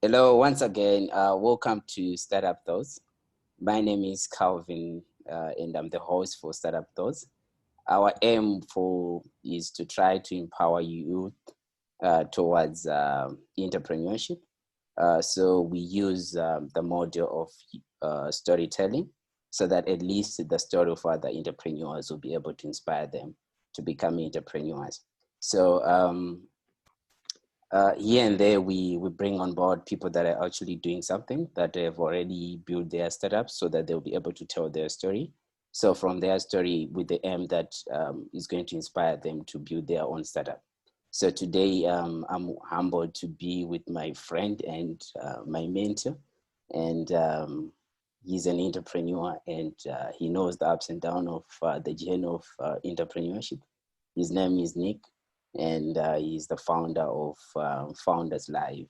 Hello, once again. Welcome to Startup Thoughts. My name is Calvin, and I'm the host for Startup Thoughts. Our aim is to try to empower youth towards entrepreneurship. So we use the model of storytelling, so that at least the story of other entrepreneurs will be able to inspire them to become entrepreneurs. So here and there, we bring on board people that are actually doing something, that have already built their startups, so that they'll be able to tell their story. So from their story, with the aim that is going to inspire them to build their own startup. So today, I'm humbled to be with my friend and my mentor, and he's an entrepreneur, and he knows the ups and downs of the journey of entrepreneurship. His name is Nick, and he's the founder of Founders Live.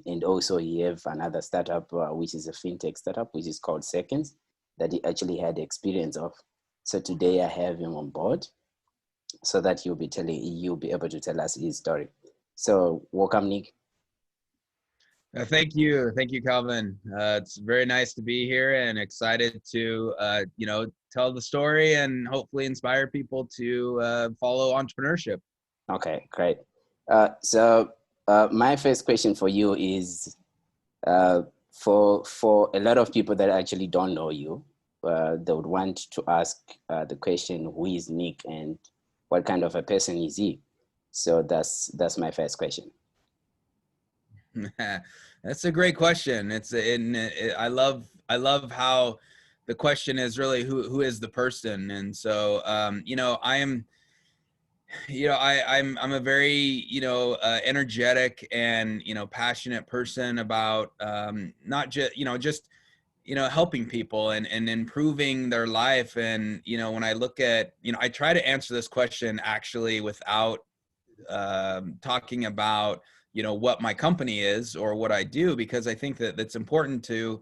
And also he have another startup, which is a fintech startup, which is called Seconds, that he actually had experience of. So today I have him on board, so that you'll be able to tell us his story. So welcome, Nick. Thank you, Calvin. It's very nice to be here and excited to tell the story and hopefully inspire people to follow entrepreneurship. Okay, great. So my first question for you is, for a lot of people that actually don't know you, they would want to ask the question, who is Nick and what kind of a person is he? So that's my first question. That's a great question. I love how the question is really who is the person. And so I'm a very energetic and passionate person about not just helping people and improving their life. And when I look at I try to answer this question actually without talking about what my company is or what I do, because I think that it's important to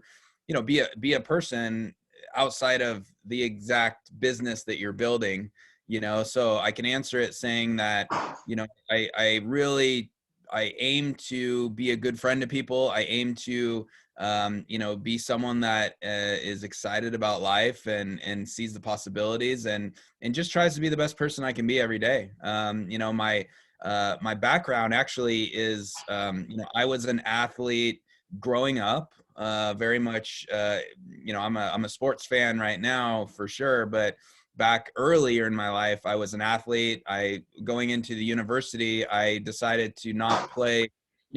be a person outside of the exact business that you're building. So I can answer it saying that I aim to be a good friend to people. I aim to be someone that is excited about life and sees the possibilities and just tries to be the best person I can be every day. My background actually is, I was an athlete growing up, very much, I'm a sports fan right now for sure, but back earlier in my life, I was an athlete. Going into the university, I decided to not play.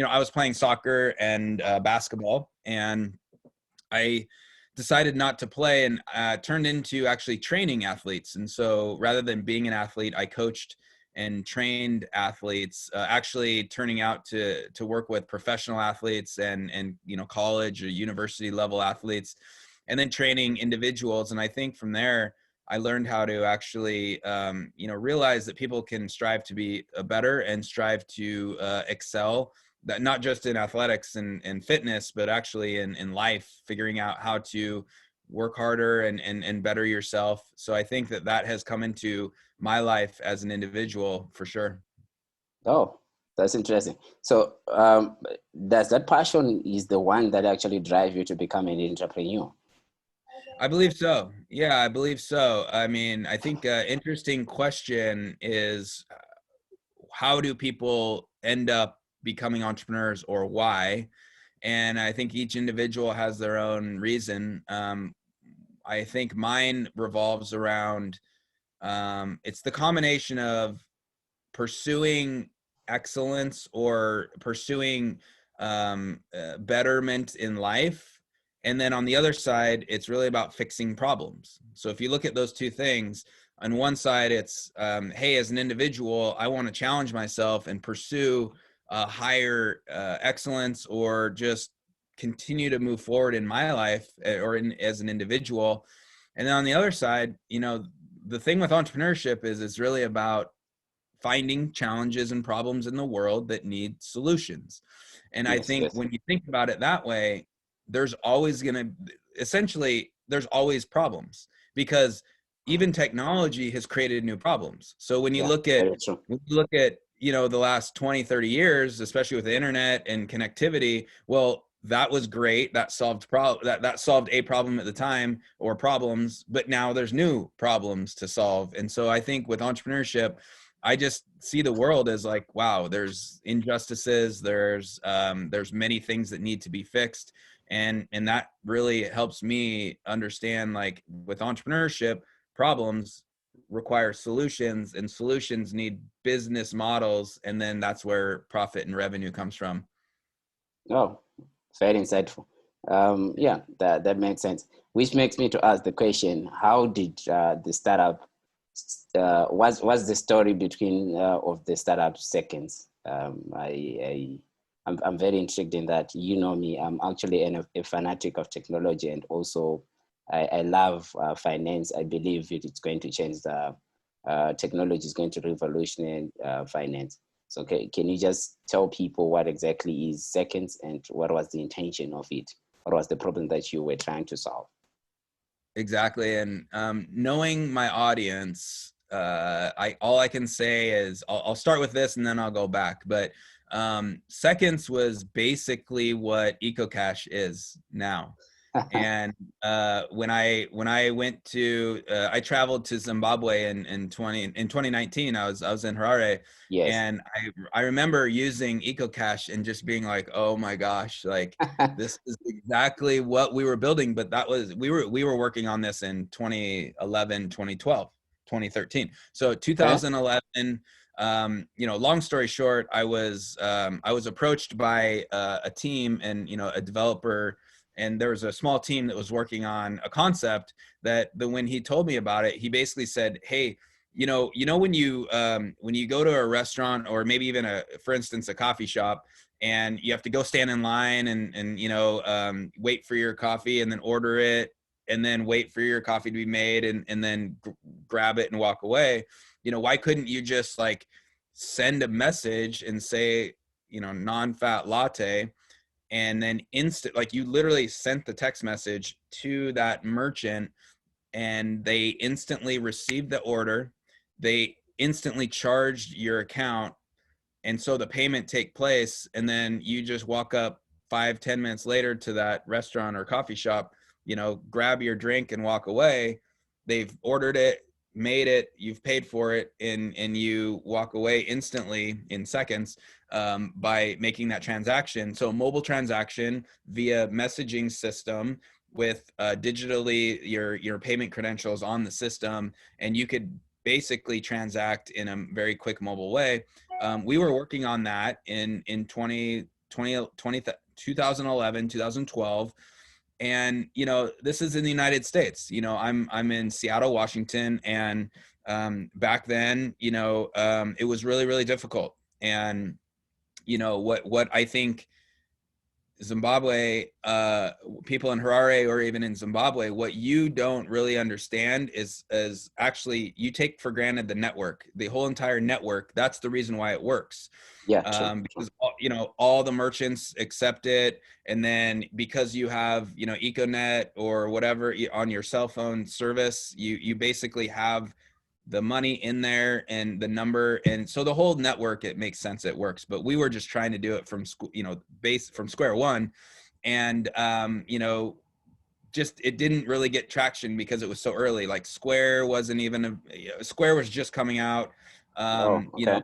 I was playing soccer and basketball, and I decided not to play and turned into actually training athletes. And so rather than being an athlete, I coached and trained athletes, actually turning out to work with professional athletes and college or university level athletes, and then training individuals. And I think from there, I learned how to actually, realize that people can strive to be better and strive to excel, that not just in athletics and fitness, but actually in life, figuring out how to work harder and better yourself. So I think that has come into my life as an individual for sure. Oh, that's interesting. So does that passion is the one that actually drive you to become an entrepreneur? I believe so. Yeah, I believe so. I mean, I think interesting question is, how do people end up becoming entrepreneurs, or why? And I think each individual has their own reason. I think mine revolves around, it's the combination of pursuing excellence or pursuing betterment in life. And then on the other side, it's really about fixing problems. So if you look at those two things, on one side, it's, hey, as an individual, I want to challenge myself and pursue higher excellence, or just continue to move forward in my life or as an individual. And then on the other side, the thing with entrepreneurship is it's really about finding challenges and problems in the world that need solutions. And I think Yes. when you think about it that way, there's always there's always problems, because even technology has created new problems. So when you Yeah, look at, very true. the last 20, 30 years, especially with the internet and connectivity, well, that was great. That solved that solved a problem at the time, or problems, but now there's new problems to solve. And so I think with entrepreneurship, I just see the world as like, wow, there's injustices, there's many things that need to be fixed. And that really helps me understand, like, with entrepreneurship, problems require solutions, and solutions need business models. And then that's where profit and revenue comes from. Oh, very insightful. Yeah, that makes sense. Which makes me to ask the question: how did the startup? What's the story between of the startup seconds? I'm very intrigued in that. You know me, I'm actually a fanatic of technology, and also I love finance. I believe it's going to change the technology is going to revolutionize finance. So can you just tell people what exactly is seconds and what was the intention of it? What was the problem that you were trying to solve? Exactly. And knowing my audience, all I can say is I'll start with this and then I'll go back. But seconds was basically what EcoCash is now. And when I went to I traveled to Zimbabwe in 2019. I was in Harare. Yes. And I remember using EcoCash and just being like, oh my gosh, like this is exactly what we were building. But that was we were working on this in 2011, 2012, 2013. So 2011. Long story short, I was approached by a team and a developer. And there was a small team that was working on a concept that when he told me about it, he basically said, hey, when you go to a restaurant, or maybe even for instance, a coffee shop, and you have to go stand in line and wait for your coffee and then order it, and then wait for your coffee to be made and then grab it and walk away. Why couldn't you just like send a message and say, non-fat latte, and then like you literally sent the text message to that merchant, and they instantly received the order, they instantly charged your account, and so the payment take place, and then you just walk up 5-10 minutes later to that restaurant or coffee shop, grab your drink and walk away. They've ordered it, made it, you've paid for it, and you walk away instantly in seconds by making that transaction. So mobile transaction via messaging system with digitally your payment credentials on the system, and you could basically transact in a very quick mobile way. We were working on that in 2011, 2012. And, this is in the United States. I'm in Seattle, Washington. And back then, it was really, really difficult. And, what I think Zimbabwe, people in Harare or even in Zimbabwe, what you don't really understand is actually you take for granted the network, the whole entire network. That's the reason why it works. Yeah, true. Because all the merchants accept it, and then because you have Econet or whatever on your cell phone service, you basically have the money in there and the number, and so the whole network, it makes sense, it works. But we were just trying to do it from from square one. And just it didn't really get traction because it was so early. Like Square wasn't even Square was just coming out. Oh, okay.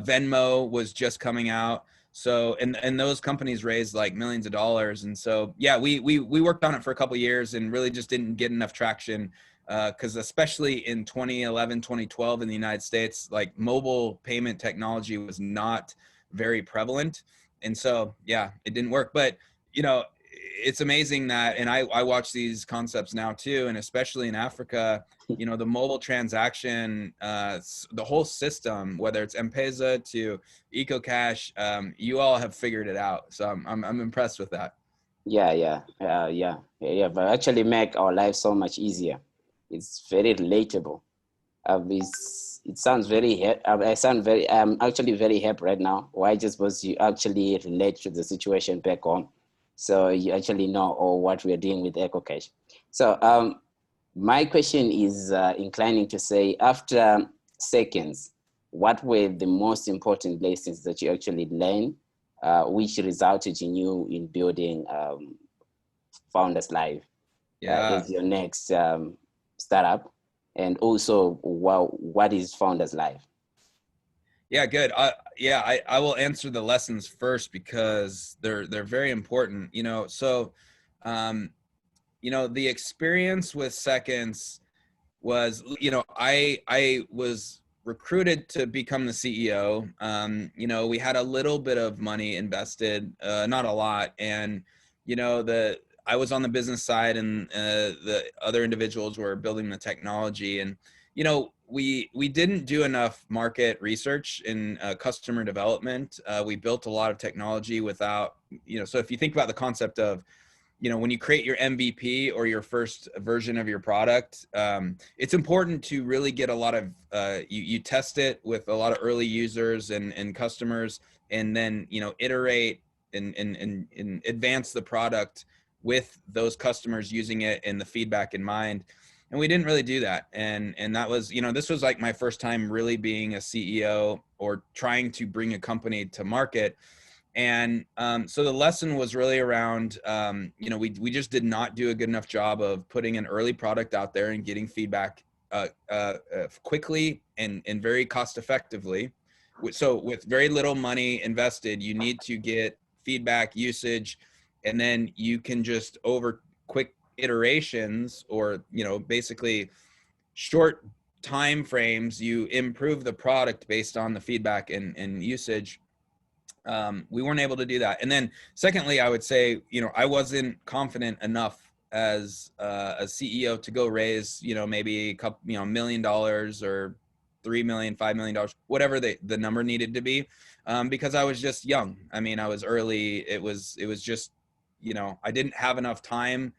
Venmo was just coming out. So and those companies raised like millions of dollars. And so yeah, we worked on it for a couple of years and really just didn't get enough traction. Because especially in 2011, 2012 in the United States, like mobile payment technology was not very prevalent. And so, yeah, it didn't work. But, it's amazing that, and I watch these concepts now too, and especially in Africa, the mobile transaction, the whole system, whether it's M-Pesa to EcoCash, you all have figured it out. So I'm impressed with that. Yeah. But actually make our life so much easier. It's very relatable. It sounds very. I sound very. I'm actually very happy right now. Why? Just because you actually relate to the situation back home, so you actually know what we are doing with EcoCash. So my question is inclining to say, after seconds, what were the most important lessons that you actually learned, which resulted in you in building Founders Live Yeah. as your next startup? And also, what is Founders Live? Yeah, good. I will answer the lessons first because they're very important. So, um, the experience with Seconds was, I was recruited to become the CEO. We had a little bit of money invested, not a lot, and I was on the business side, and the other individuals were building the technology, and we didn't do enough market research in customer development. We built a lot of technology without, so if you think about the concept of, when you create your MVP or your first version of your product, it's important to really get a lot of, you test it with a lot of early users and customers, and then, iterate and advance the product with those customers using it and the feedback in mind. And we didn't really do that. And that was, this was like my first time really being a CEO or trying to bring a company to market. And so the lesson was really around, we just did not do a good enough job of putting an early product out there and getting feedback quickly and very cost effectively. So with very little money invested, you need to get feedback, usage, and then you can just over quick iterations, or basically short time frames, you improve the product based on the feedback and usage. We weren't able to do that. And then secondly, I would say, I wasn't confident enough as a CEO to go raise, maybe a couple, $1 million or 3 million, $5 million, whatever the number needed to be, because I was just young. I mean, I was early. It was just, I didn't have enough time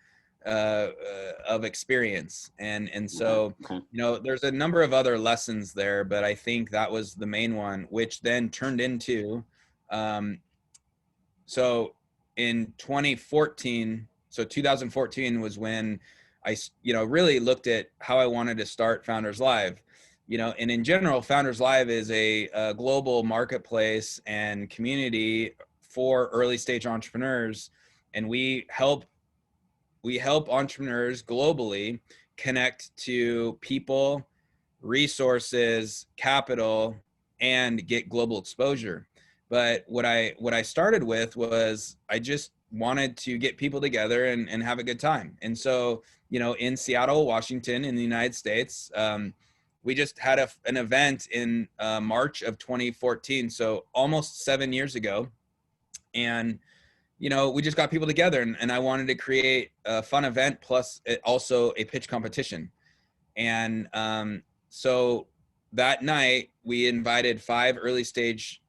of experience. And so, Okay. there's a number of other lessons there, but I think that was the main one, which then turned into, so in 2014, so 2014 was when I, really looked at how I wanted to start Founders Live. And in general, Founders Live is a global marketplace and community for early stage entrepreneurs. And we help entrepreneurs globally connect to people, resources, capital, and get global exposure. But what I started with was, I just wanted to get people together and have a good time. And so, in Seattle, Washington, in the United States, we just had an event in March of 2014, so almost 7 years ago. And we just got people together, and I wanted to create a fun event plus also a pitch competition. And so that night we invited 5 early stage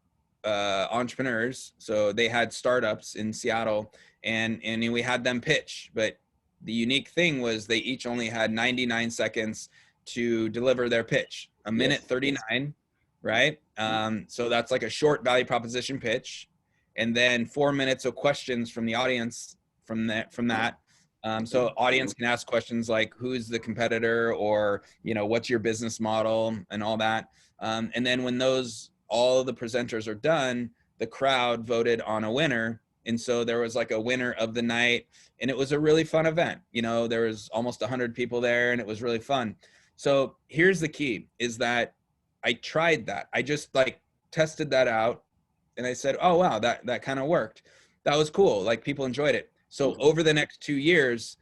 entrepreneurs. So they had startups in Seattle, and we had them pitch. But the unique thing was they each only had 99 seconds to deliver their pitch, a minute 39, right? So that's like a short value proposition pitch, and then 4 minutes of questions from the audience from that. So audience can ask questions like, who's the competitor, or, what's your business model, and all that. And then when all of the presenters are done, the crowd voted on a winner. And so there was like a winner of the night, and it was a really fun event. There was almost 100 people there, and it was really fun. So here's the key, is that I tried that. I just tested that out, and I said, oh, wow, that kind of worked. That was cool. Like, people enjoyed it. So over the next 2 years,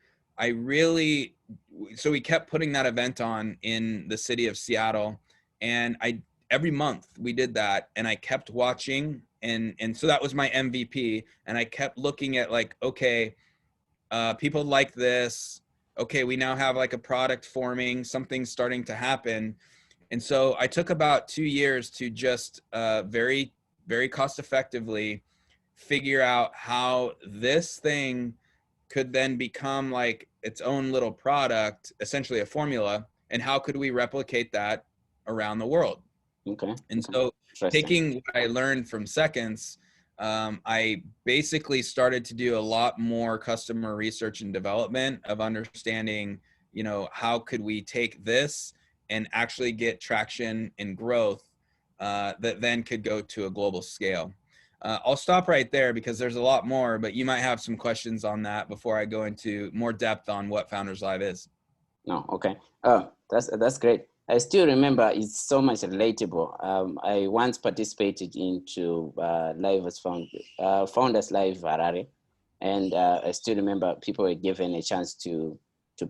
so we kept putting that event on in the city of Seattle, and every month we did that, and I kept watching, and so that was my MVP, and I kept looking at okay, people like this. Okay, we now have like a product forming, something's starting to happen. And so I took about 2 years to just very, very cost effectively figure out how this thing could then become like its own little product, essentially a formula, and how could we replicate that around the world. Okay. And so taking what I learned from Seconds, I basically started to do a lot more customer research and development of understanding, how could we take this and actually get traction and growth that then could go to a global scale. I'll stop right there because there's a lot more, but you might have some questions on that before I go into more depth on what Founders Live is. No, okay. Oh, that's great. I still remember it's so much relatable. I once participated into Founders Live Harare, and I still remember people were given a chance to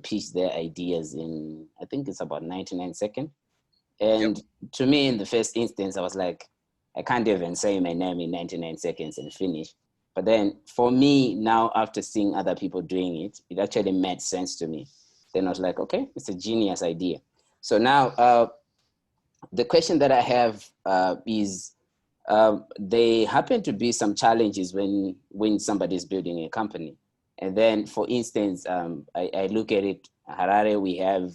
pitch their ideas in, I think it's about 99 seconds. Yep. And to me, in the first instance, I was like, I can't even say my name in 99 seconds and finish. But then for me now, after seeing other people doing it, it actually made sense to me. Then I was like, okay, it's a genius idea. So now the question that I have is, there happen to be some challenges when somebody is building a company. And then, for instance, I look at it, Harare, we have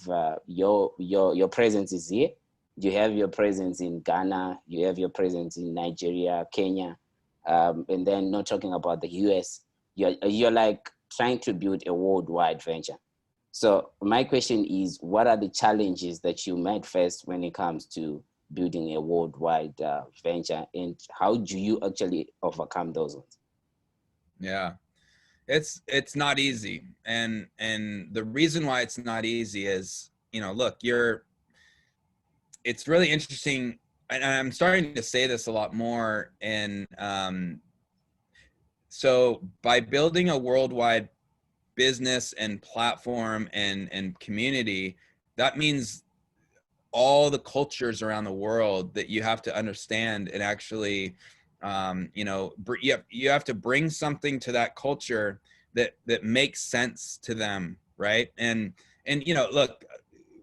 your presence is here. You have your presence in Ghana. You have your presence in Nigeria, Kenya, and then not talking about the US. You're like trying to build a worldwide venture. So my question is, what are the challenges that you might face when it comes to building a worldwide venture, and how do you actually overcome those ones? Yeah. It's not easy. And the reason why it's not easy is, look, it's really interesting. And I'm starting to say this a lot more. And so by building a worldwide business and platform and community, that means all the cultures around the world that you have to understand and actually, you have to bring something to that culture that makes sense to them, right? And look,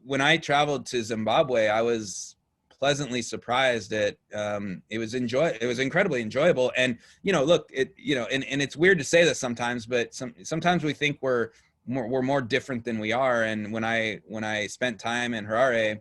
when I traveled to Zimbabwe, I was pleasantly surprised at it was incredibly enjoyable. And look, and it's weird to say this sometimes, but sometimes we think we're more different than we are. And when I spent time in Harare,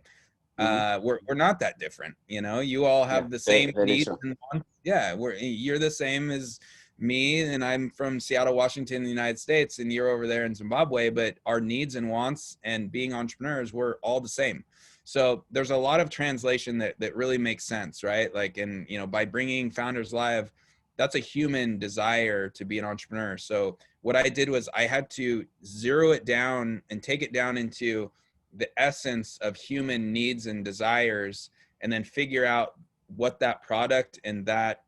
we're not that different. You all Yeah, have the very, same very needs true. and wants. Yeah, you're the same as me, and I'm from Seattle, Washington, in the United States, and you're over there in Zimbabwe, but our needs and wants and being entrepreneurs, we're all the same. So there's a lot of translation that really makes sense, right? Like, and by bringing Founders Live, that's a human desire to be an entrepreneur. So what I did was I had to zero it down and take it down into the essence of human needs and desires, and then figure out what that product and that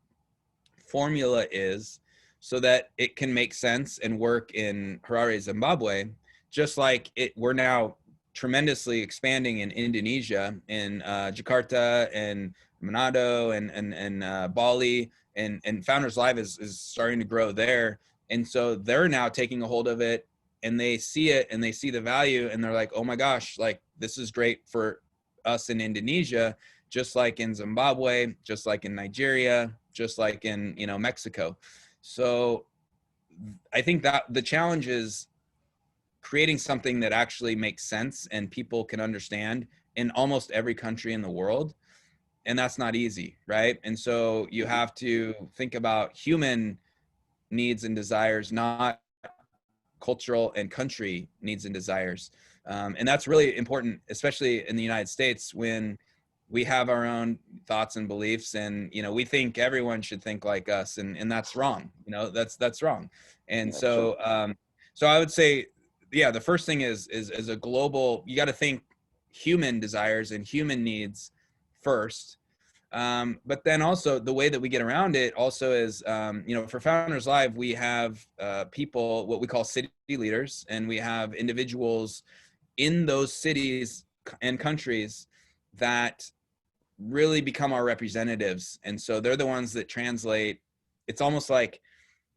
formula is so that it can make sense and work in Harare, Zimbabwe, just like we're now tremendously expanding in Indonesia, in Jakarta and Manado and Bali, and Founders Live is starting to grow there. And so they're now taking a hold of it, and they see it and they see the value, and they're like, oh my gosh, like this is great for us in Indonesia, just like in Zimbabwe, just like in Nigeria, just like in Mexico. So I think that the challenge is creating something that actually makes sense and people can understand in almost every country in the world. And that's not easy, right? And so you have to think about human needs and desires, not cultural and country needs and desires. And that's really important, especially in the United States, when we have our own thoughts and beliefs, and we think everyone should think like us, and that's wrong. That's wrong. And Yeah, true. so I would say, yeah, the first thing is a global, you got to think human desires and human needs first. But then also the way that we get around it also is, for Founders Live, we have people, what we call city leaders, and we have individuals in those cities and countries that really become our representatives. And so they're the ones that translate. It's almost like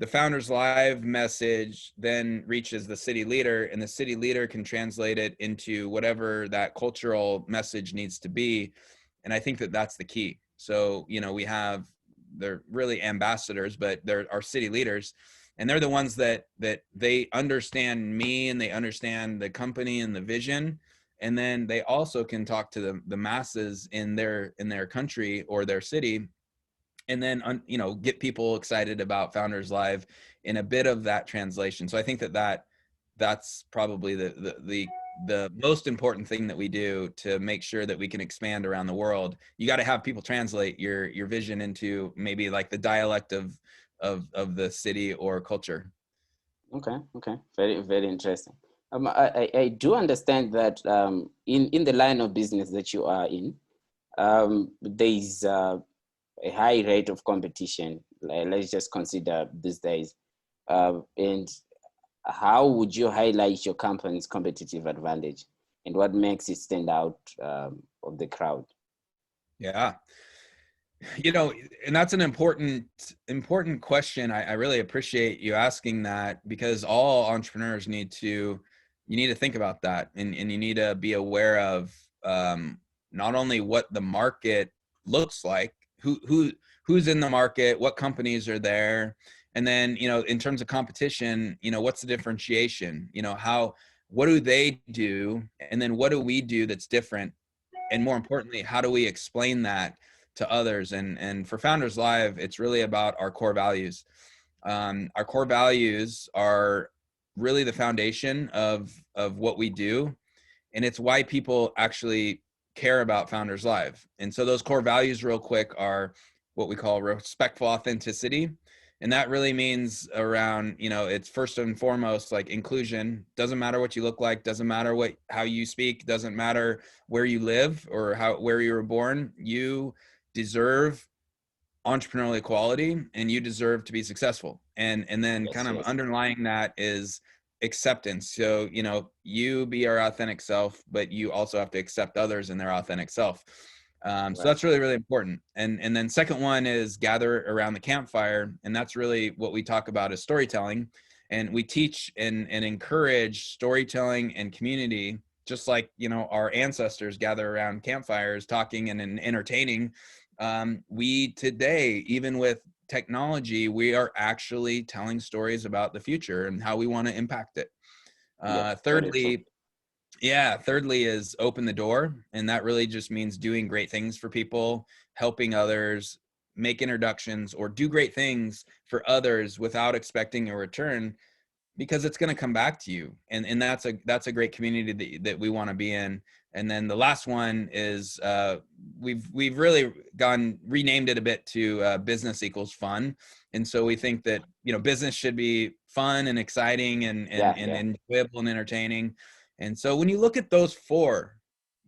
the Founders Live message then reaches the city leader, and the city leader can translate it into whatever that cultural message needs to be. And I think that that's the key. So, they're really ambassadors, but they're our city leaders, and they're the ones that they understand me, and they understand the company and the vision. And then they also can talk to the masses in their country or their city, and then get people excited about Founders Live in a bit of that translation. So I think that's probably the the most important thing that we do to make sure that we can expand around the world. You got to have people translate your vision into maybe like the dialect of the city or culture. Okay, okay, very, very interesting. I do understand that in the line of business that you are in, there is a high rate of competition. Let's just consider these days. And how would you highlight your company's competitive advantage and what makes it stand out of the crowd? Yeah. You know, and that's an important question. I really appreciate you asking that, because all entrepreneurs you need to think about that, and you need to be aware of not only what the market looks like, who's in the market, what companies are there, and then, you know, in terms of competition, you know, what's the differentiation, you know, what do they do, and then what do we do that's different, and more importantly, how do we explain that to others? And for Founders Live, it's really about our core values. Our core values are really the foundation of what we do, and it's why people actually care about Founders Live. And so those core values, real quick, are what we call respectful authenticity. And that really means around, you know, it's first and foremost like inclusion. Doesn't matter what you look like, doesn't matter how you speak, doesn't matter where you live or where you were born. You deserve entrepreneurial equality, and you deserve to be successful. And then Yes, kind of yes. underlying that is acceptance. So, you know, you be our authentic self, but you also have to accept others in their authentic self. So Right. that's really, really important. And then second one is gather around the campfire. And that's really what we talk about is storytelling. And we teach and encourage storytelling and community, just like, you know, our ancestors gather around campfires talking and entertaining. We today, even with technology, we are actually telling stories about the future and how we want to impact it. Yep, very true. Thirdly is open the door. And that really just means doing great things for people, helping others, make introductions, or do great things for others without expecting a return, because it's going to come back to you. And that's a great community that we want to be in. And then the last one is we've really renamed it a bit to business equals fun. And so we think that, you know, business should be fun and exciting Yeah, and yeah. enjoyable and entertaining. And so when you look at those four,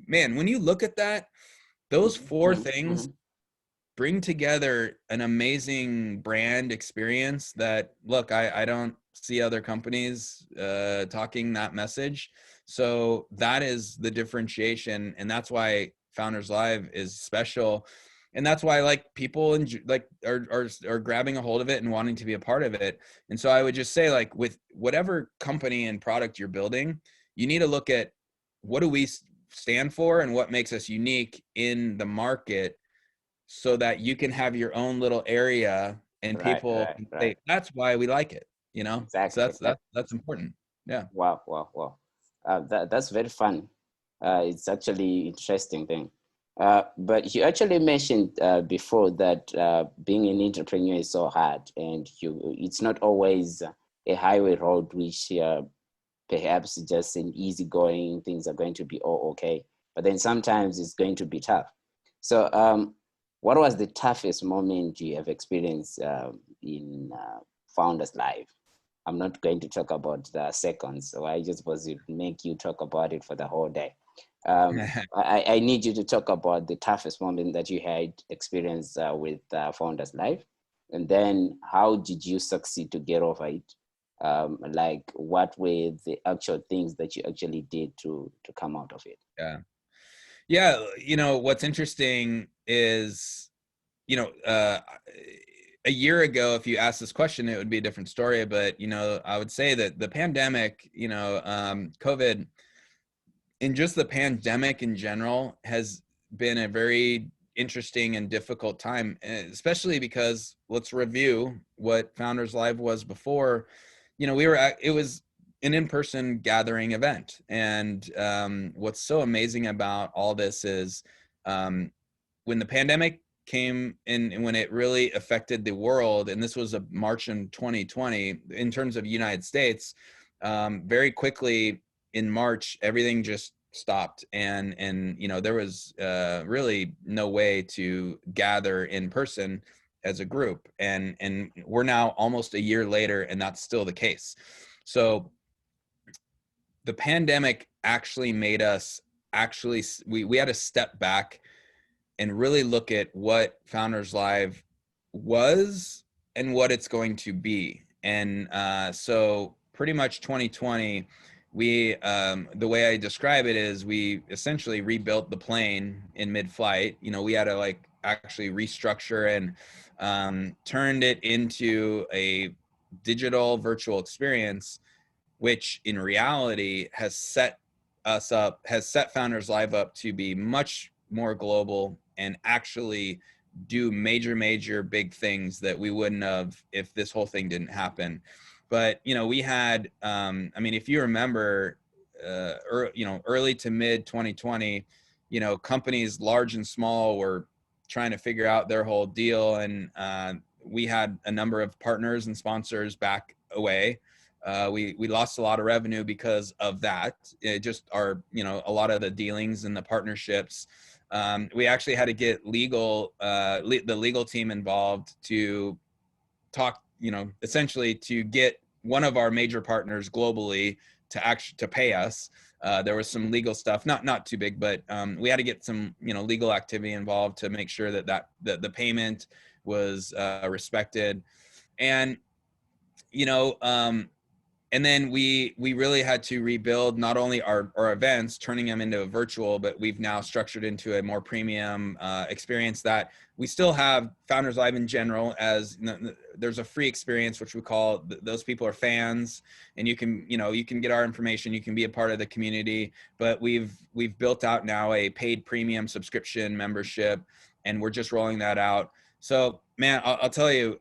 man, when you look at that, those Mm-hmm, four mm-hmm, things mm-hmm. bring together an amazing brand experience that, look, I don't see other companies talking that message. So that is the differentiation, and that's why Founders Live is special, and that's why like people are grabbing a hold of it and wanting to be a part of it. And so I would just say, like, with whatever company and product you're building, you need to look at what do we stand for and what makes us unique in the market, so that you can have your own little area and Right, people right, can right. say, that's why we like it, you know? So Exactly, exactly. that's important. Yeah. Wow, wow, wow. That's very fun. It's actually interesting thing. But you actually mentioned before that being an entrepreneur is so hard, and it's not always a highway road, which perhaps just an easy going, things are going to be all okay. But then sometimes it's going to be tough. So, what was the toughest moment you have experienced in Founders Life? I'm not going to talk about the seconds, so I just was to make you talk about it for the whole day. I need you to talk about the toughest moment that you had experienced with Founders Life, and then how did you succeed to get over it? Like, what were the actual things that you actually did to come out of it? Yeah. Yeah. You know, what's interesting is, you know, a year ago, if you asked this question, it would be a different story. But, you know, I would say that the pandemic, you know, COVID, and just the pandemic in general has been a very interesting and difficult time, especially because, let's review what Founders Live was before. You know, it was an in-person gathering event. And what's so amazing about all this is when the pandemic came in and when it really affected the world, and this was a March in 2020 in terms of United States, very quickly in March, everything just stopped, and you know, there was really no way to gather in person as a group, and we're now almost a year later, and that's still the case. So the pandemic actually made us we had to step back and really look at what Founders Live was and what it's going to be. And so pretty much 2020, we the way I describe it is we essentially rebuilt the plane in mid-flight. You know, we had to like actually restructure and turned it into a digital virtual experience, which in reality has set Founders Live up to be much more global and actually do major big things that we wouldn't have if this whole thing didn't happen. But you know, we had I mean, if you remember early to mid 2020, you know, companies large and small were trying to figure out their whole deal, and we had a number of partners and sponsors back away. We lost a lot of revenue because of that. It just our, you know, a lot of the dealings and the partnerships. We actually had to get the legal team involved to talk, you know, essentially to get one of our major partners globally to pay us. There was some legal stuff, not too big, but we had to get some, you know, legal activity involved to make sure that the payment was respected. And you know, and then we really had to rebuild not only our events, turning them into a virtual, but we've now structured into a more premium experience that we still have Founders Live in general. As there's a free experience, which we call those people are fans, and you can get our information, you can be a part of the community. But we've built out now a paid premium subscription membership, and we're just rolling that out. So man, I'll tell you,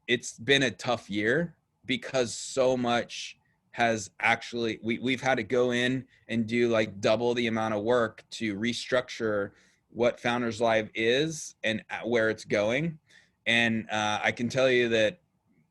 it's been a tough year, because so much has actually, we've had to go in and do like double the amount of work to restructure what Founders Live is and where it's going. And I can tell you that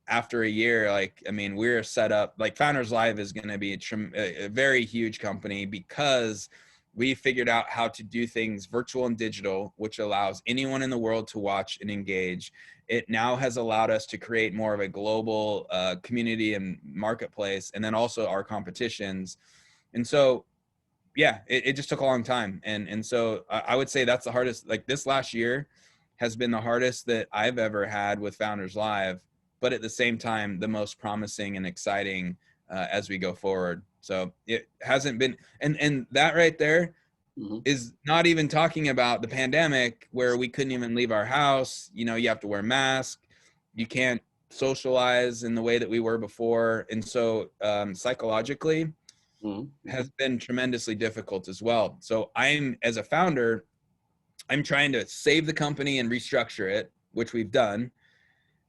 after a year, like, I mean, we're set up, like Founders Live is going to be a very huge company, because we figured out how to do things virtual and digital, which allows anyone in the world to watch and engage. It now has allowed us to create more of a global community and marketplace, and then also our competitions. And so, yeah, it just took a long time. And so I would say that's the hardest, like this last year has been the hardest that I've ever had with Founders Live, but at the same time, the most promising and exciting as we go forward. So it hasn't been, and that right there is not even talking about the pandemic, where we couldn't even leave our house. You know, you have to wear masks, you can't socialize in the way that we were before. And so psychologically has been tremendously difficult as well. So as a founder, I'm trying to save the company and restructure it, which we've done.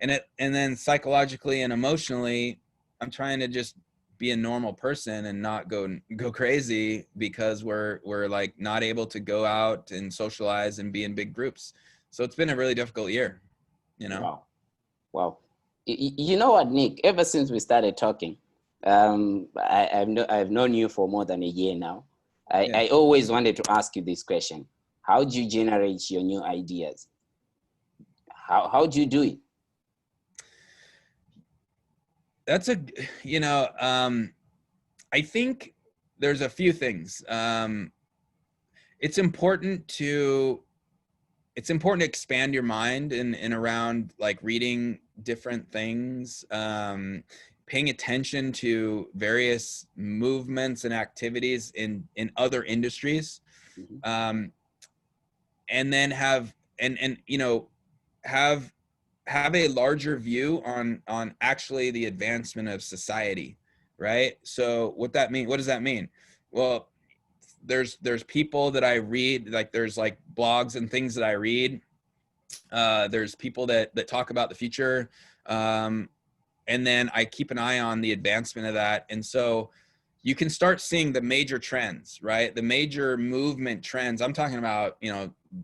And then psychologically and emotionally, I'm trying to just be a normal person and not go crazy, because we're like not able to go out and socialize and be in big groups. So it's been a really difficult year, you know? Wow. You know what, Nick, ever since we started talking, I've known you for more than a year now. I always wanted to ask you this question. How do you generate your new ideas? How do you do it? That's I think there's a few things. It's important to expand your mind and around like reading different things, paying attention to various movements and activities in other industries, and then have a larger view on actually the advancement of society, right? So what does that mean? Well, there's people that I read, like there's like blogs and things that I read. There's people that talk about the future. And then I keep an eye on the advancement of that. And so you can start seeing the major trends, right? The major movement trends. I'm talking about,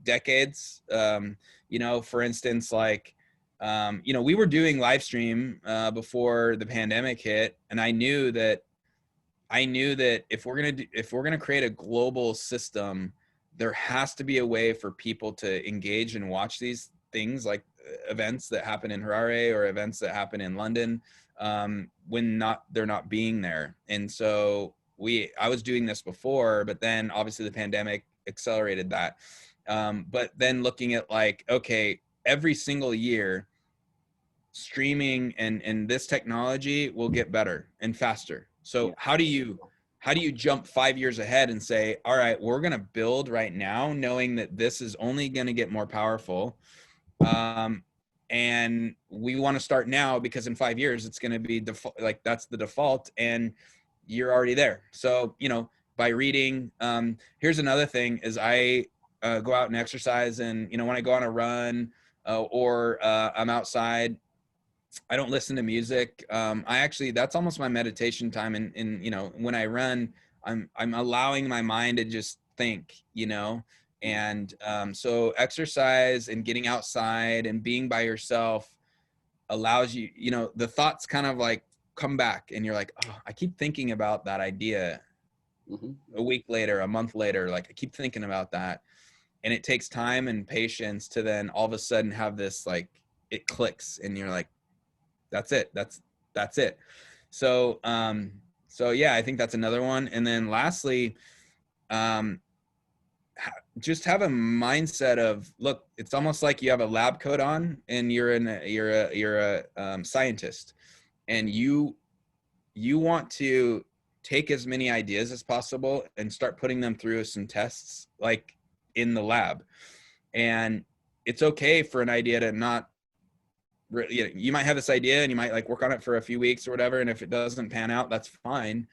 decades. For instance, like, we were doing live stream before the pandemic hit, and I knew that I knew that if we're gonna create a global system, there has to be a way for people to engage and watch these things, like events that happen in Harare or events that happen in London, when they're not being there. And so I was doing this before, but then obviously the pandemic accelerated that. But then looking at like, okay, every single year, streaming and this technology will get better and faster. So Yeah. how do you jump 5 years ahead and say, all right, we're going to build right now, knowing that this is only going to get more powerful. And we want to start now because in 5 years, it's going to be like that's the default and you're already there. So, by reading, here's another thing is I go out and exercise, and, when I go on a run or I'm outside, I don't listen to music. I actually, that's almost my meditation time. And when I run, I'm allowing my mind to just think, and so exercise and getting outside and being by yourself allows you, the thoughts kind of like come back and you're like, oh, I keep thinking about that idea. A week later, a month later, like I keep thinking about that. And it takes time and patience to then all of a sudden have this, like, it clicks and you're like, that's it. That's it. So, so yeah, I think that's another one. And then lastly, just have a mindset of, look, it's almost like you have a lab coat on and you're a scientist, and you want to take as many ideas as possible and start putting them through some tests, like in the lab. And it's okay for an idea to not, you might have this idea and you might like work on it for a few weeks or whatever. And if it doesn't pan out, that's fine.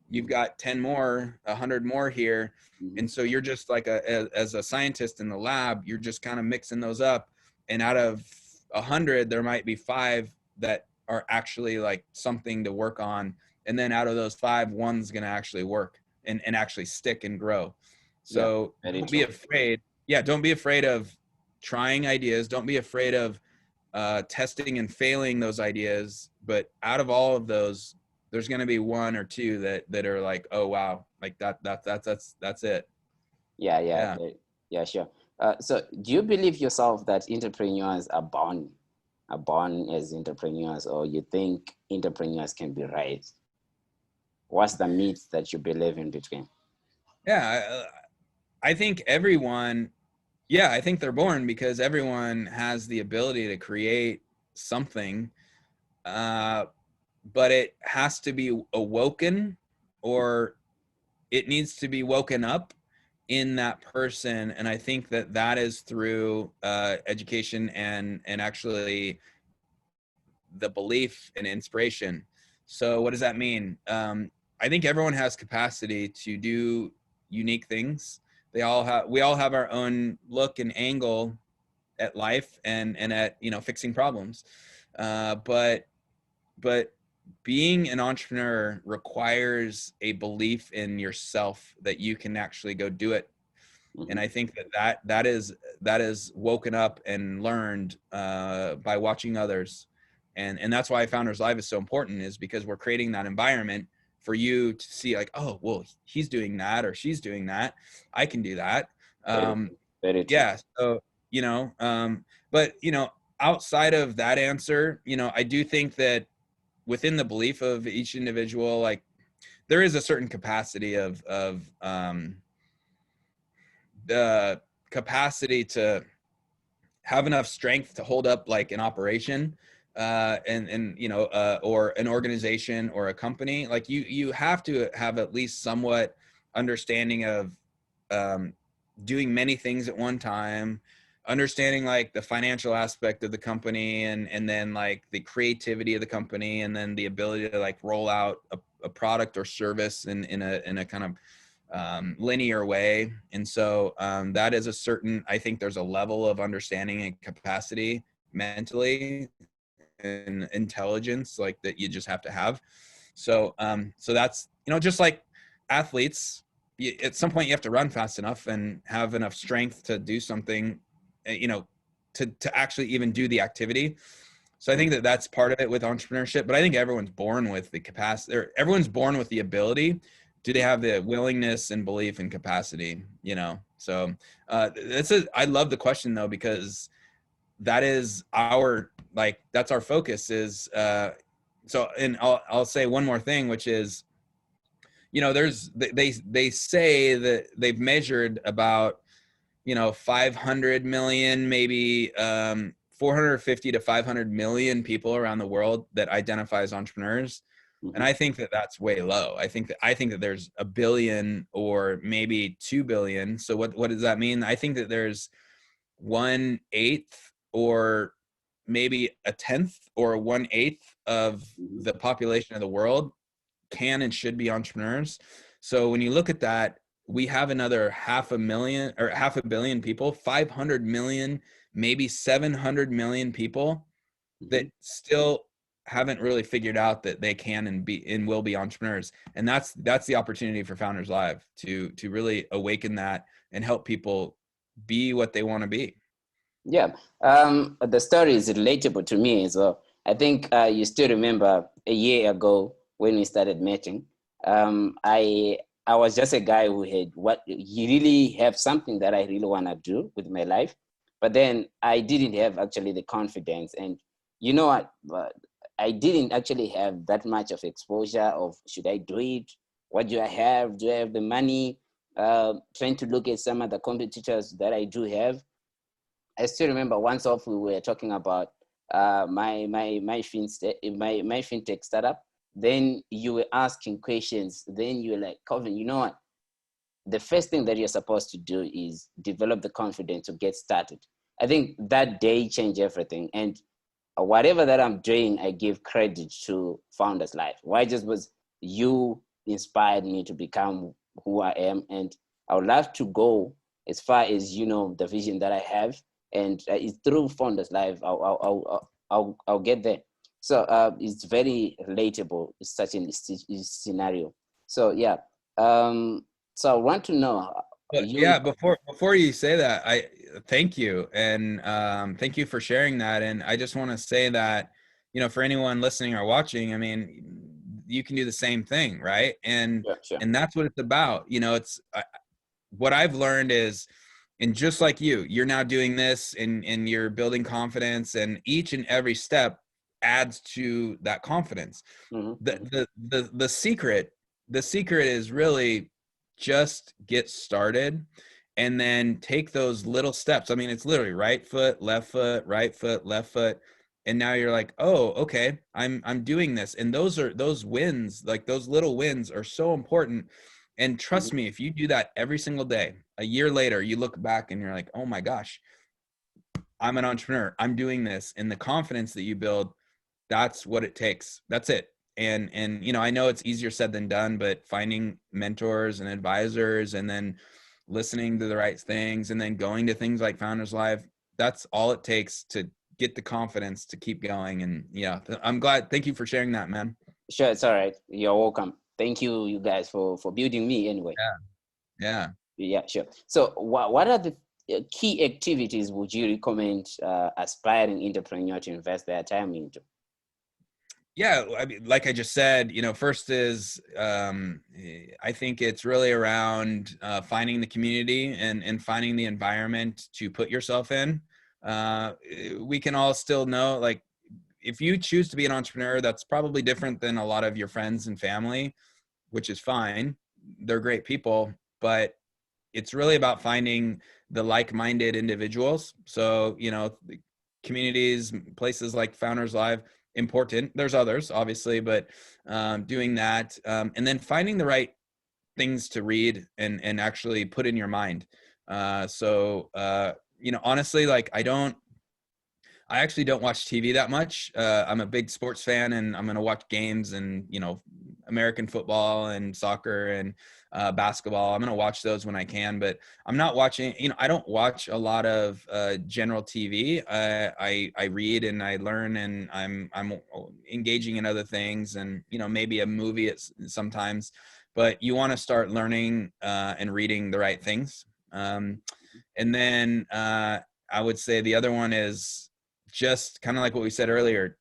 You've got 10 more, 100 more here. And so you're just like as a scientist in the lab, you're just kind of mixing those up. And out of 100, there might be 5 that are actually like something to work on. And then out of those 5, one's going to actually work and actually stick and grow. So don't be afraid. Yeah. Don't be afraid of trying ideas. Don't be afraid of testing and failing those ideas. But out of all of those, there's going to be 1 or 2 that are like, oh, wow, like that's it. Yeah, sure. So do you believe yourself that entrepreneurs are born as entrepreneurs, or you think entrepreneurs can be raised? What's the myth that you believe in between? Yeah, I think everyone, I think they're born, because everyone has the ability to create something, but it has to be awoken, or it needs to be woken up in that person. And I think that is through education and actually the belief and inspiration. So what does that mean? I think everyone has capacity to do unique things. We all have our own look and angle at life and at, fixing problems. But being an entrepreneur requires a belief in yourself that you can actually go do it. And I think that is woken up and learned by watching others. And that's why Founders Live is so important, is because we're creating that environment for you to see, like, oh, well, he's doing that or she's doing that, I can do that. Very true. Yeah. So, but, outside of that answer, I do think that within the belief of each individual, like, there is a certain capacity of the capacity to have enough strength to hold up like an operation, or an organization or a company. Like you have to have at least somewhat understanding of doing many things at one time, understanding like the financial aspect of the company, and then like the creativity of the company, and then the ability to like roll out a product or service in a kind of linear way. And so that is I think there's a level of understanding and capacity mentally and intelligence, like, that you just have to have. So so that's, just like athletes, at some point you have to run fast enough and have enough strength to do something, to actually even do the activity. So I think that that's part of it with entrepreneurship, but I think everyone's born with the capacity, or everyone's born with the ability. Do they have the willingness and belief and capacity, you know? So I love the question though, because that is our, like, that's our focus is, and I'll say one more thing, which is, you know, they say that they've measured about, you know, 500 million, maybe 450 to 500 million people around the world that identify as entrepreneurs. And I think that that's way low. I think that there's a billion or maybe 2 billion. So what does that mean? I think that there's 1/8 or maybe a tenth or 1/8 of the population of the world can and should be entrepreneurs. So when you look at that, we have another 500,000 or 500 million people, 500 million, maybe 700 million people that still haven't really figured out that they can and will be entrepreneurs. And that's the opportunity for Founders Live to really awaken that and help people be what they want to be. Yeah, the story is relatable to me as well. I think you still remember a year ago when we started meeting. I was just a guy who had you really have something that I really want to do with my life, but then I didn't have actually the confidence, and you know what? I didn't actually have that much of exposure of should I do it? What do I have? Do I have the money? Trying to look at some of the competitors that I do have. I still remember once off we were talking about my fintech startup. Then you were asking questions. Then you were like, Calvin, you know what? The first thing that you're supposed to do is develop the confidence to get started. I think that day changed everything. And whatever that I'm doing, I give credit to Founders Life. Why? Just was you inspired me to become who I am, and I would love to go as far as the vision that I have, and it's through Founders Life. I'll get there. So it's very relatable. It's such a scenario. So yeah. So I want to know. Yeah, before you say that, I thank you, and thank you for sharing that. And I just want to say that, you know, for anyone listening or watching, I mean, you can do the same thing, right? And Sure. and that's what it's about. You know, it's what I've learned is, and just like you're now doing this, and you're building confidence, and each and every step adds to that confidence. The secret is really just get started and then take those little steps. I mean, it's literally right foot, left foot, right foot, left foot. And now you're like, oh, okay, I'm doing this. And those wins, like those little wins are so important. And trust me, if you do that every single day, a year later, you look back and you're like, oh my gosh, I'm an entrepreneur. I'm doing this. And the confidence that you build, that's what it takes. That's it. And you know, I know it's easier said than done, but finding mentors and advisors, and then listening to the right things, and then going to things like Founders Live, that's all it takes to get the confidence to keep going. And yeah, I'm glad. Thank you for sharing that, man. Sure, it's all right. You're welcome. Thank you, you guys, for building me anyway. Yeah. Yeah, sure. So what are the key activities would you recommend aspiring entrepreneur to invest their time into? Yeah, I mean, like I just said, you know, first is I think it's really around finding the community and finding the environment to put yourself in. We can all still know, like, if you choose to be an entrepreneur, that's probably different than a lot of your friends and family, which is fine. They're great people, but it's really about finding the like-minded individuals. So, you know, communities, places like Founders Live, important. There's others, obviously, but doing that, and then finding the right things to read and actually put in your mind. You know, honestly, like I actually don't watch TV that much. I'm a big sports fan, and I'm going to watch games and, you know, American football and soccer and basketball. I'm going to watch those when I can, but I'm not watching, you know, I don't watch a lot of general TV. I read and I learn, and I'm engaging in other things, and, you know, maybe a movie sometimes, but you want to start learning and reading the right things. And then I would say the other one is just kind of like what we said earlier,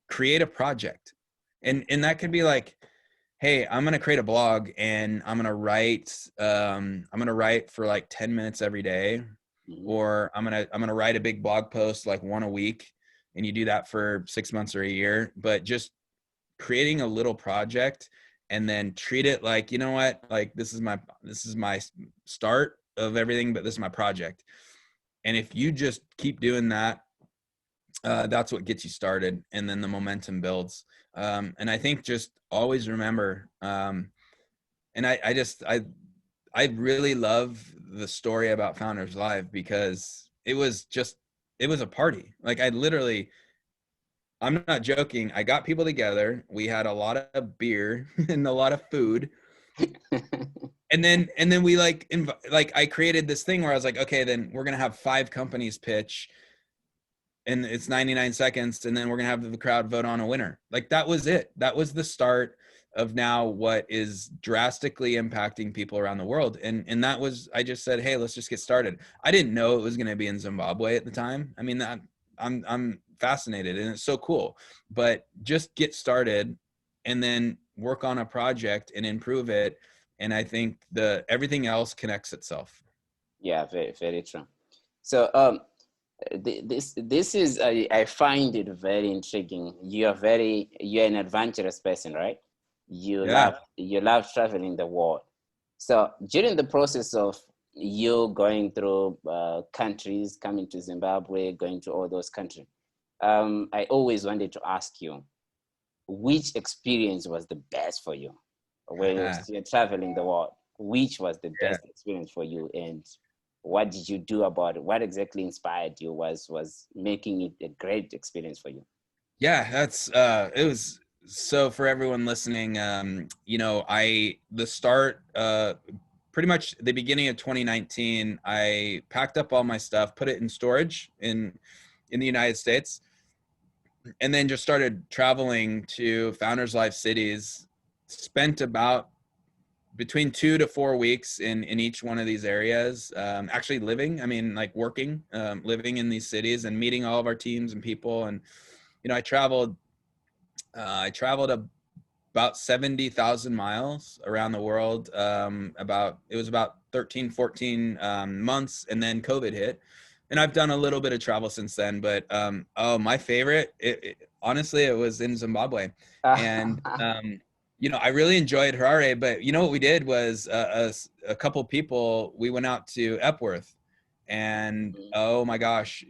create a project. And that could be like, hey, I'm going to create a blog and I'm going to write for like 10 minutes every day, Mm-hmm. or I'm going to write a big blog post like one a week, and you do that for 6 months or a year. But just creating a little project and then treat it like, you know what, like this is my start of everything, but this is my project. And if you just keep doing that, that's what gets you started, and then the momentum builds. And I think just always remember, and I really love the story about Founders Live, because it was a party. Like I'm not joking. I got people together. We had a lot of beer and a lot of food. And then we like I created this thing where I was like, okay, then we're going to have 5 companies pitch, and it's 99 seconds, and then we're going to have the crowd vote on a winner. Like that was it. That was the start of now what is drastically impacting people around the world. And that was, I just said, hey, let's just get started. I didn't know it was going to be in Zimbabwe at the time. I mean, I'm fascinated, and it's so cool, but just get started and then work on a project and improve it. And I think everything else connects itself. Yeah, very, very true. So this is I find it very intriguing. You're an adventurous person, right? Yeah. You love traveling the world. So during the process of you going through countries, coming to Zimbabwe, going to all those countries, I always wanted to ask you, which experience was the best for you when you're traveling the world? Which was the Yeah. best experience for you, and what did you do about it? What exactly inspired you was making it a great experience for you? Yeah, that's it was. So for everyone listening, the start, pretty much the beginning of 2019, I packed up all my stuff, put it in storage in the United States, and then just started traveling to Founders Life cities. Spent about between 2 to 4 weeks in each one of these areas, actually living, I mean, like working, living in these cities and meeting all of our teams and people. And I traveled about 70,000 miles around the world. It was about 13, 14 months, and then COVID hit. And I've done a little bit of travel since then, but my favorite, honestly, it was in Zimbabwe. And I really enjoyed Harare, but you know what we did was a couple people, we went out to Epworth, and oh my gosh,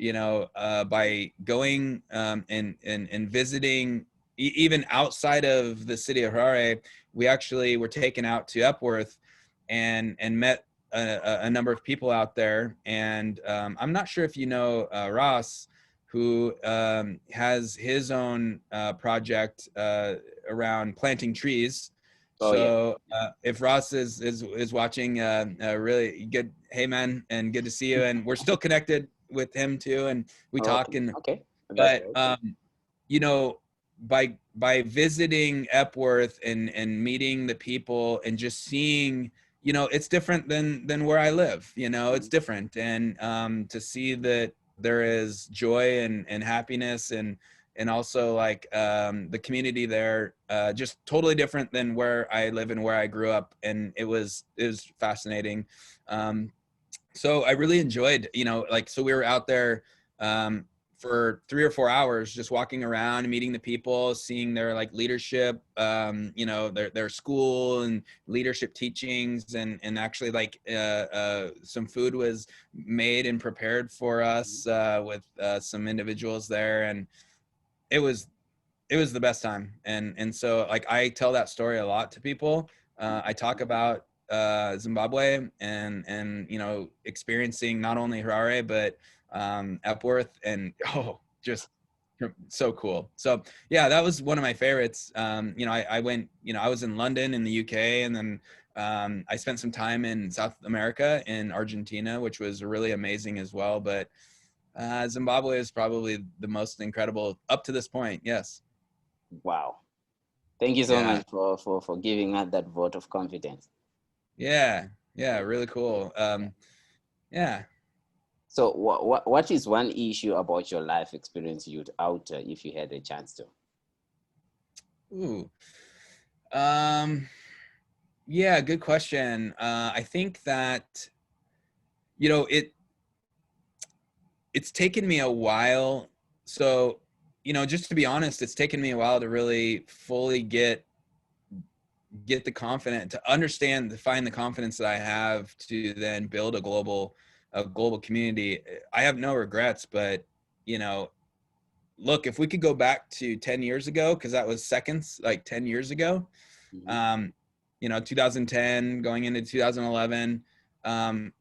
by going and visiting even outside of the city of Harare, we actually were taken out to Epworth and met a number of people out there. And I'm not sure if you know Ross, who has his own project around planting trees. Oh yeah. So if Ross is watching, really good, hey man, and good to see you. And we're still connected with him too, and we Oh, talk. okay. And Okay. That's but great. you know, by visiting Epworth and meeting the people and just seeing, it's different than where I live. It's different. And to see that there is joy and happiness and also like the community there, just totally different than where I live and where I grew up. And it was fascinating. So I really enjoyed, so we were out there for 3 or 4 hours, just walking around and meeting the people, seeing their like leadership, their school and leadership teachings, and actually like some food was made and prepared for us with some individuals there, and it was the best time. And so like I tell that story a lot to people. I talk about Zimbabwe and experiencing not only Harare but Epworth, and just so cool. So yeah, that was one of my favorites. I went, I was in London in the UK, and then I spent some time in South America in Argentina, which was really amazing as well. But Zimbabwe is probably the most incredible up to this point. Yes. Wow. Thank you so Yeah. much for giving us that vote of confidence. Yeah. Yeah. Really cool. Yeah. So what is one issue about your life experience you'd alter if you had a chance to? Ooh. Um, yeah, good question. I think that, you know, it's taken me a while. So, you know, just to be honest, it's taken me a while to really fully get the confidence, to understand, to find the confidence that I have to then build a global community. I have no regrets, but you know, look, if we could go back to 10 years ago, because that was seconds, like 10 years ago, Mm-hmm. um, you know, 2010 going into 2011, um,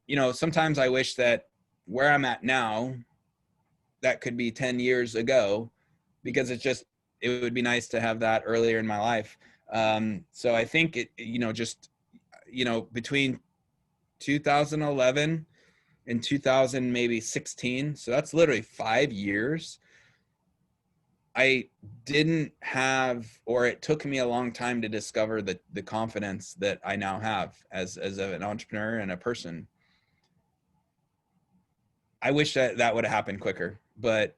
you know, sometimes I wish that where I'm at now, that could be 10 years ago, because it would be nice to have that earlier in my life. So I think you know, just, you know, between 2011 and 2000, maybe 16. So that's literally 5 years. I didn't have, or it took me a long time to discover the confidence that I now have as an entrepreneur and a person. I wish that would have happened quicker, but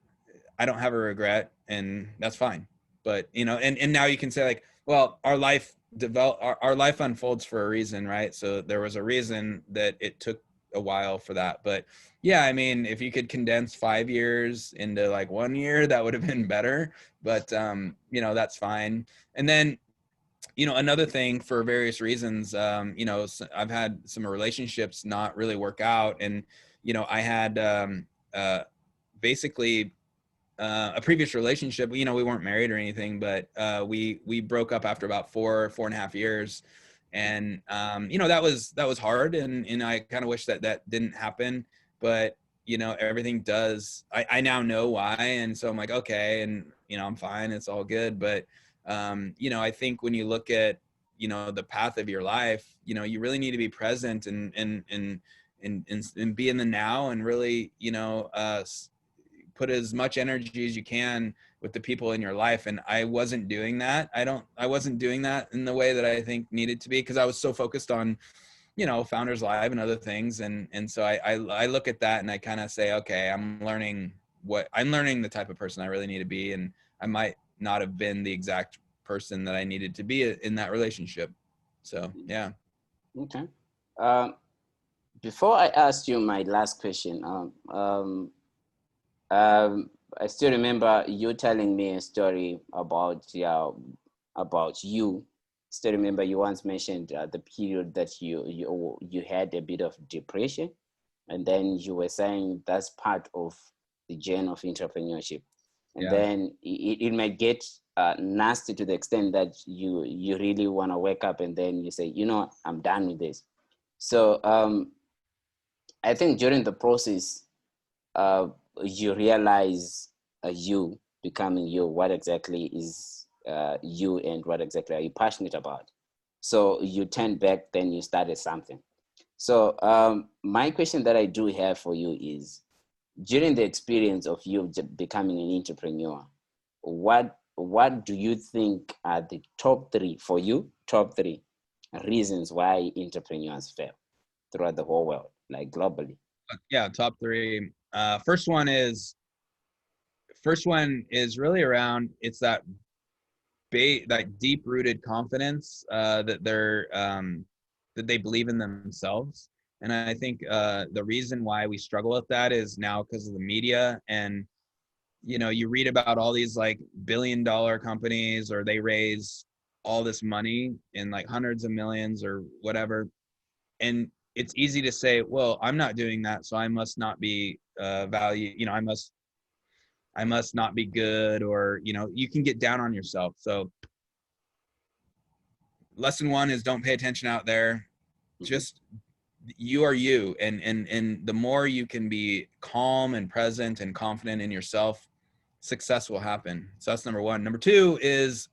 I don't have a regret, and that's fine. But you know, and now you can say like, well, our life unfolds for a reason, right? So there was a reason that it took a while for that. But yeah, I mean, if you could condense 5 years into like 1 year, that would have been better. But you know, that's fine. And then, you know, another thing, for various reasons, you know, I've had some relationships not really work out, and you know, I had uh, basically a previous relationship. You know, we weren't married or anything, but we broke up after about 4.5 years, and you know, that was hard, and I kind of wish that didn't happen, but you know, everything does. I now know why, and so I'm like, okay, and you know, I'm fine, it's all good. But you know, I think when you look at, you know, the path of your life, you know, you really need to be present and be in the now, and really, you know, put as much energy as you can with the people in your life. And I wasn't doing that. I wasn't doing that in the way that I think needed to be, because I was so focused on, you know, Founders Live and other things. And so I look at that and I kind of say, okay, I'm learning the type of person I really need to be. And I might not have been the exact person that I needed to be in that relationship. So, yeah. Okay. Um, Before I ask you my last question, um, I still remember you telling me a story about, yeah, about you. Still remember you once mentioned the period that you had a bit of depression, and then you were saying that's part of the journey of entrepreneurship. And Yeah. then it might get nasty to the extent that you really want to wake up and then you say, you know, I'm done with this. So I think during the process, uh, you realize you becoming you, what exactly is you and what exactly are you passionate about. So you turn back, then you started something. So my question that I do have for you is, during the experience of you becoming an entrepreneur, what do you think are the top three for you, top three reasons why entrepreneurs fail throughout the whole world, like globally? Yeah. Top three. First one is really around, it's that like deep rooted confidence that they believe in themselves. And I think the reason why we struggle with that is now because of the media. And you know, you read about all these like $1 billion companies, or they raise all this money in like hundreds of millions or whatever, and it's easy to say, well, I'm not doing that, so I must not be value, you know, I must not be good, or you know, you can get down on yourself. So lesson one is, don't pay attention out there. Mm-hmm. Just, you are you, and the more you can be calm and present and confident in yourself, success will happen. So that's number one. Number two is,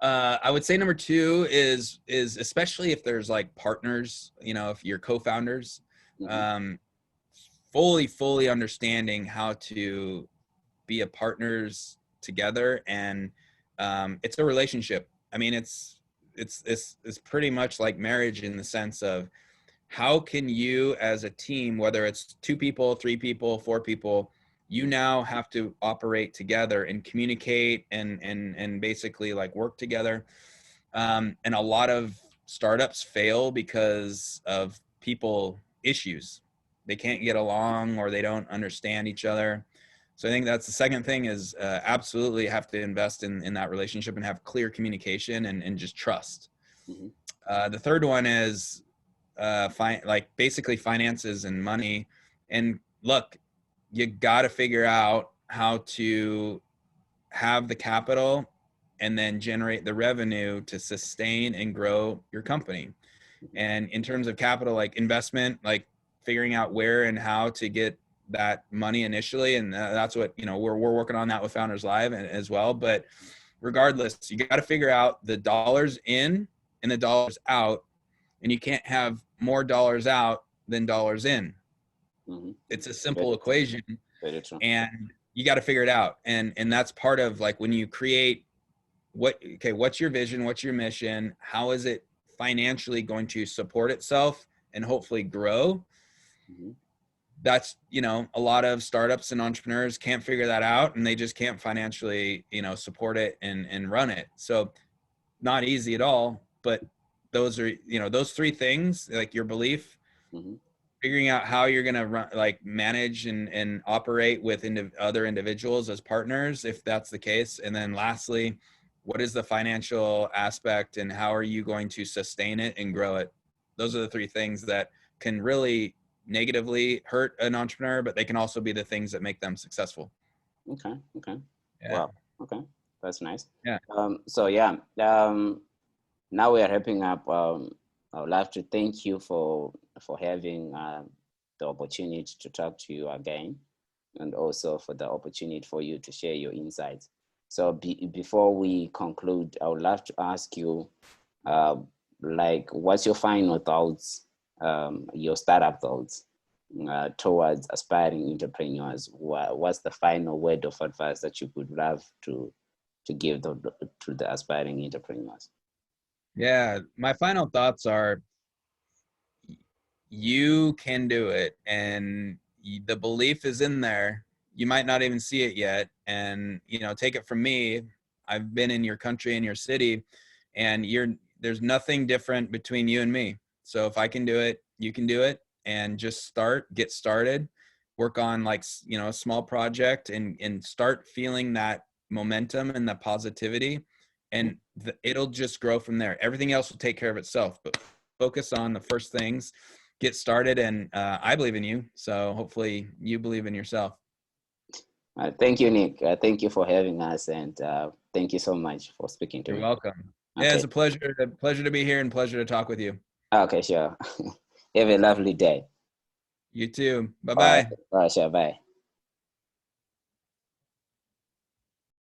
I would say number two is especially if there's like partners, you know, if you're co-founders, Mm-hmm. um, fully understanding how to be a partners together. And it's a relationship. I mean, it's pretty much like marriage, in the sense of how can you as a team, whether it's 2 people, 3 people, 4 people, you now have to operate together and communicate and basically like work together. And a lot of startups fail because of people issues. They can't get along or they don't understand each other. So I think that's the second thing is absolutely have to invest in that relationship and have clear communication and just trust. Mm-hmm. The third one is like basically finances and money. And look, you got to figure out how to have the capital and then generate the revenue to sustain and grow your company. And in terms of capital, like investment, like figuring out where and how to get that money initially. And that's what, you know, we're working on that with Founders Live as well. But regardless, you got to figure out the dollars in and the dollars out. And you can't have more dollars out than dollars in. Mm-hmm. It's a simple equation. Very true. And you got to figure it out. And that's part of like when you create what's your vision? What's your mission? How is it financially going to support itself and hopefully grow? Mm-hmm. That's, you know, a lot of startups and entrepreneurs can't figure that out and they just can't financially, you know, support it and run it. So not easy at all, but those are, you know, those 3 things, like your belief, Mm-hmm. figuring out how you're going to run, like manage and operate with other individuals as partners, if that's the case. And then lastly, what is the financial aspect and how are you going to sustain it and grow it? Those are the 3 things that can really negatively hurt an entrepreneur, but they can also be the things that make them successful. Okay. Yeah. Wow. Okay. That's nice. Yeah. So yeah, now we are wrapping up. I would like to thank you for having the opportunity to talk to you again, and also for the opportunity for you to share your insights. So before we conclude, I would love to ask you, like, what's your final thoughts, your startup thoughts towards aspiring entrepreneurs? What's the final word of advice that you would love to give to the aspiring entrepreneurs? Yeah. My final thoughts are you can do it. And the belief is in there. You might not even see it yet. And, you know, take it from me. I've been in your country and your city and there's nothing different between you and me. So if I can do it, you can do it, and just get started, work on like, you know, a small project and start feeling that momentum and the positivity, and it'll just grow from there. Everything else will take care of itself, but focus on the first things, get started. And I believe in you. So hopefully you believe in yourself. Thank you, Nick. Thank you for having us, and thank you so much for speaking to me. You're welcome. Okay. Yeah, it's a pleasure to be here and pleasure to talk with you. Okay, sure. Have a lovely day. You too. Bye-bye. All right, sure. Bye.